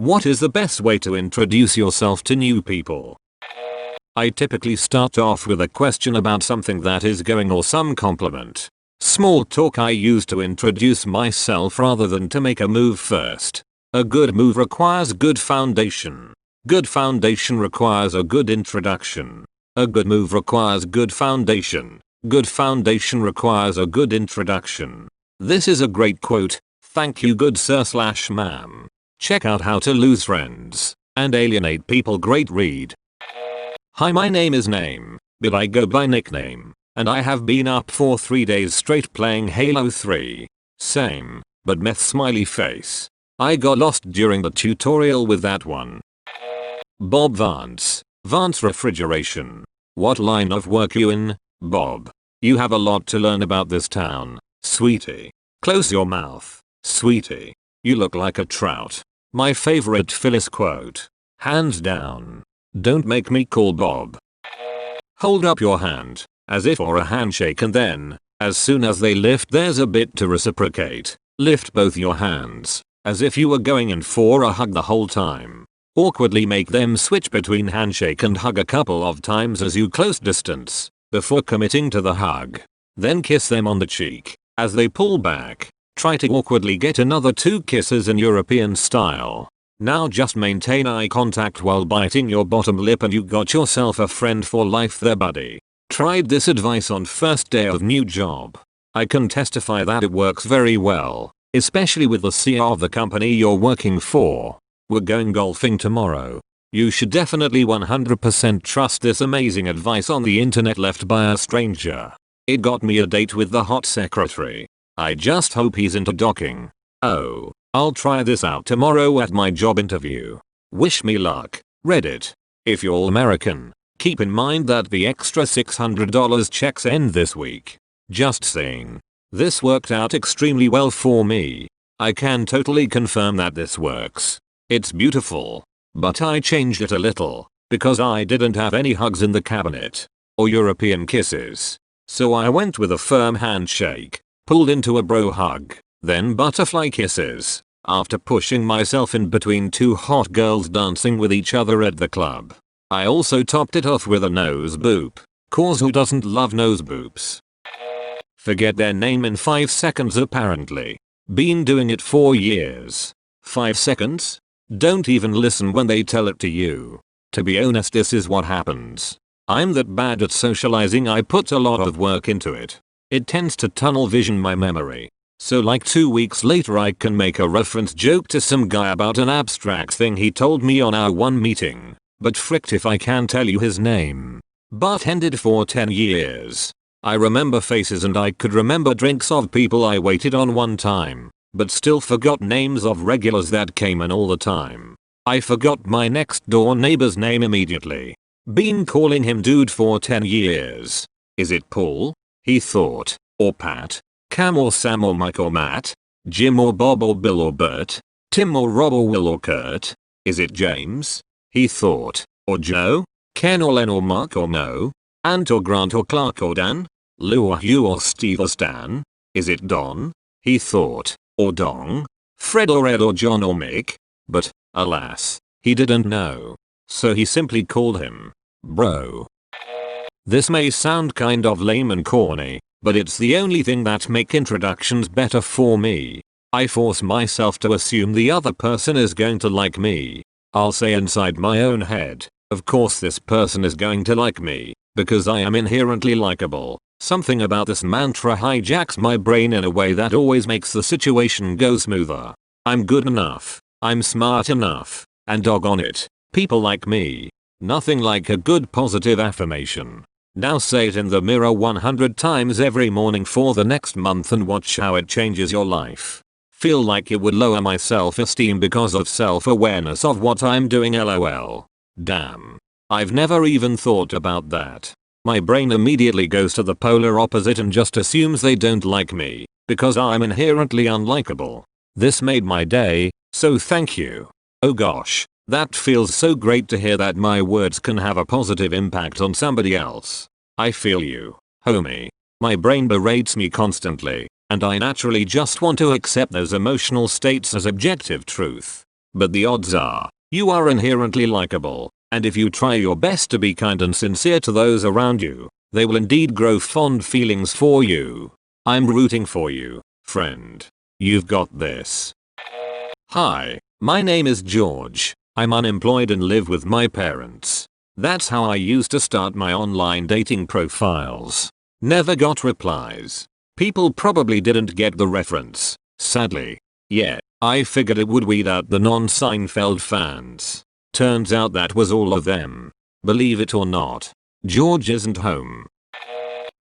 What is the best way to introduce yourself to new people? I typically start off with a question about something that is going or some compliment. Small talk I use to introduce myself rather than to make a move first. A good move requires good foundation. Good foundation requires a good introduction. A good move requires good foundation. Good foundation requires a good introduction. This is a great quote. Thank you good sir/ma'am. Check out How to Lose Friends and Alienate People. Great read. Hi, my name is Name, but I go by nickname, and I have been up for 3 days straight playing Halo 3. Same, but meth smiley face. I got lost during the tutorial with that one. Bob Vance. Vance Refrigeration. What line of work you in, Bob? You have a lot to learn about this town, sweetie. Close your mouth, sweetie. You look like a trout. My favorite Phyllis quote. Hands down. Don't make me call Bob. Hold up your hand, as if for a handshake, and then, as soon as they lift, there's a bit to reciprocate. Lift both your hands, as if you were going in for a hug the whole time. Awkwardly make them switch between handshake and hug a couple of times as you close distance, before committing to the hug. Then kiss them on the cheek. As they pull back, try to awkwardly get another 2 kisses in European style. Now just maintain eye contact while biting your bottom lip and you got yourself a friend for life there, buddy. Tried this advice on first day of new job. I can testify that it works very well, especially with the CEO of the company you're working for. We're going golfing tomorrow. You should definitely 100% trust this amazing advice on the internet left by a stranger. It got me a date with the hot secretary. I just hope he's into docking. Oh, I'll try this out tomorrow at my job interview. Wish me luck, Reddit. If you're American, keep in mind that the extra $600 checks end this week. Just saying. This worked out extremely well for me. I can totally confirm that this works. It's beautiful. But I changed it a little, because I didn't have any hugs in the cabinet. Or European kisses. So I went with a firm handshake, pulled into a bro hug, then butterfly kisses, after pushing myself in between 2 hot girls dancing with each other at the club. I also topped it off with a nose boop. Cause who doesn't love nose boops? Forget their name in 5 seconds apparently. Been doing it for years. 5 seconds? Don't even listen when they tell it to you. To be honest, this is what happens. I'm that bad at socializing, I put a lot of work into it. It tends to tunnel vision my memory. So like 2 weeks later I can make a reference joke to some guy about an abstract thing he told me on our one meeting. But fricked if I can tell you his name. Bartended for 10 years. I remember faces and I could remember drinks of people I waited on one time. But still forgot names of regulars that came in all the time. I forgot my next door neighbor's name immediately. Been calling him dude for 10 years. Is it Paul? He thought. Or Pat? Cam or Sam or Mike or Matt? Jim or Bob or Bill or Bert? Tim or Rob or Will or Kurt? Is it James? He thought. Or Joe? Ken or Len or Mark or Mo? Ant or Grant or Clark or Dan? Lou or Hugh or Steve or Stan? Is it Don? He thought. Or Dong? Fred or Ed or John or Mick? But, alas, he didn't know. So he simply called him bro. This may sound kind of lame and corny, but it's the only thing that make introductions better for me. I force myself to assume the other person is going to like me. I'll say inside my own head, of course this person is going to like me, because I am inherently likable. Something about this mantra hijacks my brain in a way that always makes the situation go smoother. I'm good enough. I'm smart enough. And doggone it, people like me. Nothing like a good positive affirmation. Now say it in the mirror 100 times every morning for the next month and watch how it changes your life. Feel like it would lower my self-esteem because of self-awareness of what I'm doing, lol. Damn. I've never even thought about that. My brain immediately goes to the polar opposite and just assumes they don't like me, because I'm inherently unlikable. This made my day, so thank you. Oh gosh, that feels so great to hear that my words can have a positive impact on somebody else. I feel you, homie. My brain berates me constantly, and I naturally just want to accept those emotional states as objective truth. But the odds are, you are inherently likable, and if you try your best to be kind and sincere to those around you, they will indeed grow fond feelings for you. I'm rooting for you, friend. You've got this. Hi, my name is George. I'm unemployed and live with my parents. That's how I used to start my online dating profiles. Never got replies. People probably didn't get the reference, sadly. Yeah, I figured it would weed out the non-Seinfeld fans. Turns out that was all of them. Believe it or not, George isn't home.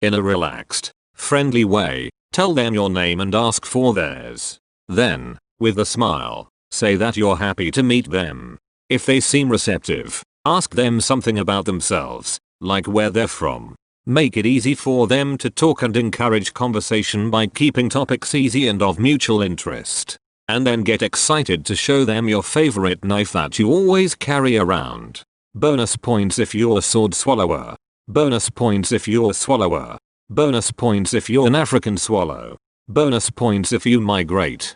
In a relaxed, friendly way, tell them your name and ask for theirs. Then, with a smile, say that you're happy to meet them. If they seem receptive, ask them something about themselves, like where they're from. Make it easy for them to talk and encourage conversation by keeping topics easy and of mutual interest. And then get excited to show them your favorite knife that you always carry around. Bonus points if you're a sword swallower. Bonus points if you're a swallower. Bonus points if you're an African swallow. Bonus points if you migrate.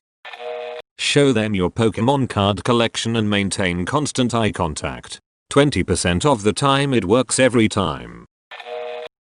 Show them your Pokemon card collection and maintain constant eye contact. 20% of the time it works every time.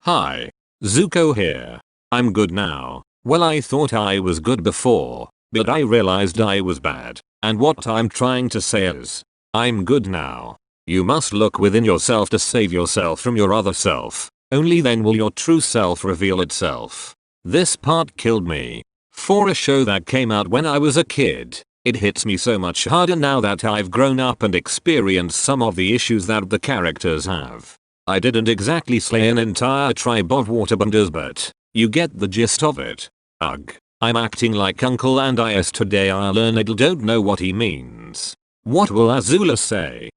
Hi. Zuko here. I'm good now. Well, I thought I was good before, but I realized I was bad. And what I'm trying to say is, I'm good now. You must look within yourself to save yourself from your other self. Only then will your true self reveal itself. This part killed me. For a show that came out when I was a kid, it hits me so much harder now that I've grown up and experienced some of the issues that the characters have. I didn't exactly slay an entire tribe of waterbenders, but you get the gist of it. Ugh. I'm acting like Uncle Andias today. I learned don't know what he means. What will Azula say?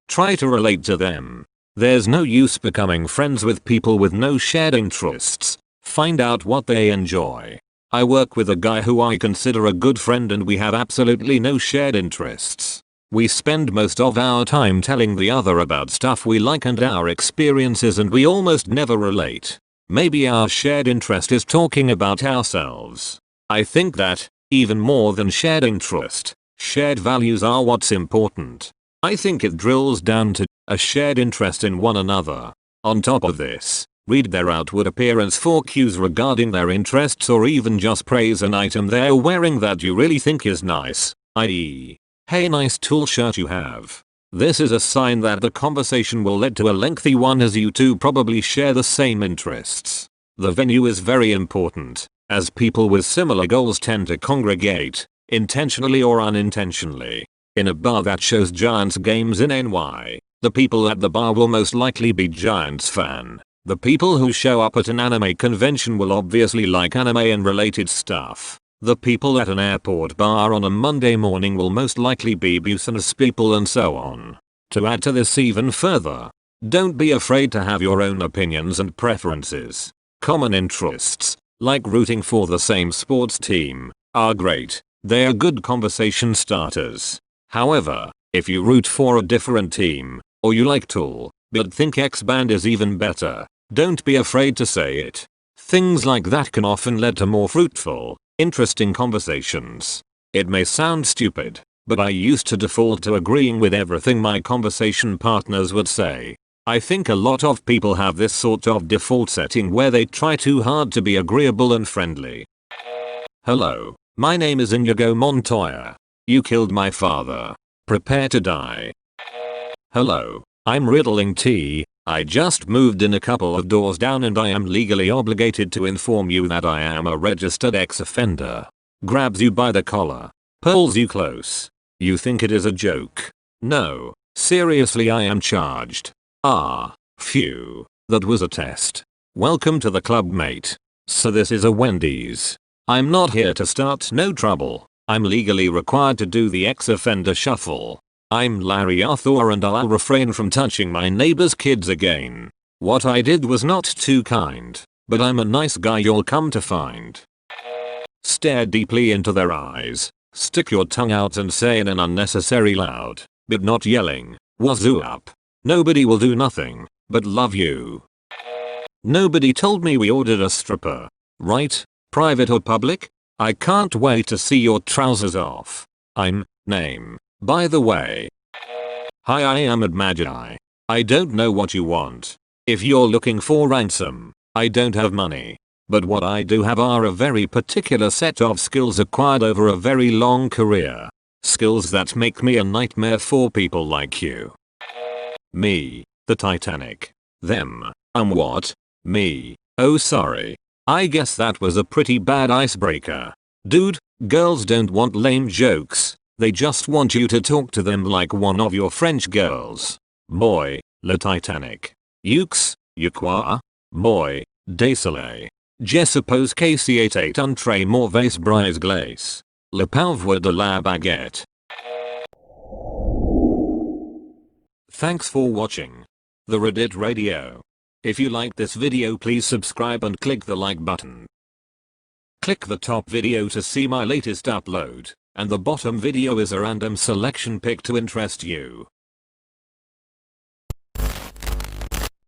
Try to relate to them. There's no use becoming friends with people with no shared interests. Find out what they enjoy. I work with a guy who I consider a good friend and we have absolutely no shared interests. We spend most of our time telling the other about stuff we like and our experiences, and we almost never relate. Maybe our shared interest is talking about ourselves. I think that, even more than shared interest, shared values are what's important. I think it drills down to a shared interest in one another. On top of this, read their outward appearance for cues regarding their interests, or even just praise an item they're wearing that you really think is nice, i.e., hey, nice tool shirt you have. This is a sign that the conversation will lead to a lengthy one, as you two probably share the same interests. The venue is very important, as people with similar goals tend to congregate, intentionally or unintentionally. In a bar that shows Giants games in NY, the people at the bar will most likely be Giants fan. The people who show up at an anime convention will obviously like anime and related stuff. The people at an airport bar on a Monday morning will most likely be business people, and so on. To add to this even further, don't be afraid to have your own opinions and preferences. Common interests, like rooting for the same sports team, are great. They are good conversation starters. However, if you root for a different team, or you like Tool, but think X-Band is even better, don't be afraid to say it. Things like that can often lead to more fruitful, interesting conversations. It may sound stupid, but I used to default to agreeing with everything my conversation partners would say. I think a lot of people have this sort of default setting where they try too hard to be agreeable and friendly. Hello, my name is Inigo Montoya. You killed my father. Prepare to die. Hello, I'm Riddling T. I just moved in a couple of doors down and I am legally obligated to inform you that I am a registered ex-offender. Grabs you by the collar. Pulls you close. You think it is a joke? No, seriously, I am charged. Ah, phew. That was a test. Welcome to the club, mate. So this is a Wendy's. I'm not here to start no trouble. I'm legally required to do the ex-offender shuffle. I'm Larry Arthur and I'll refrain from touching my neighbor's kids again. What I did was not too kind, but I'm a nice guy, you'll come to find. Stare deeply into their eyes. Stick your tongue out and say in an unnecessary loud, but not yelling, wazoo up. Nobody will do nothing but love you. Nobody told me we ordered a stripper. Right? Private or public? I can't wait to see your trousers off. I'm, name. By the way. Hi, I am at Magi. I don't know what you want. If you're looking for ransom, I don't have money. But what I do have are a very particular set of skills acquired over a very long career. Skills that make me a nightmare for people like you. Me, the Titanic. Them, what? Me, oh sorry. I guess that was a pretty bad icebreaker. Dude, girls don't want lame jokes. They just want you to talk to them like one of your French girls. Moi, le Titanic. You quoi? Moi, désolé. Je suppose que c'est un très mauvais brise glace. Le pauvre de la baguette. Thanks for watching the Reddit Radio. If you liked this video, please subscribe and click the like button. Click the top video to see my latest upload, and the bottom video is a random selection pick to interest you.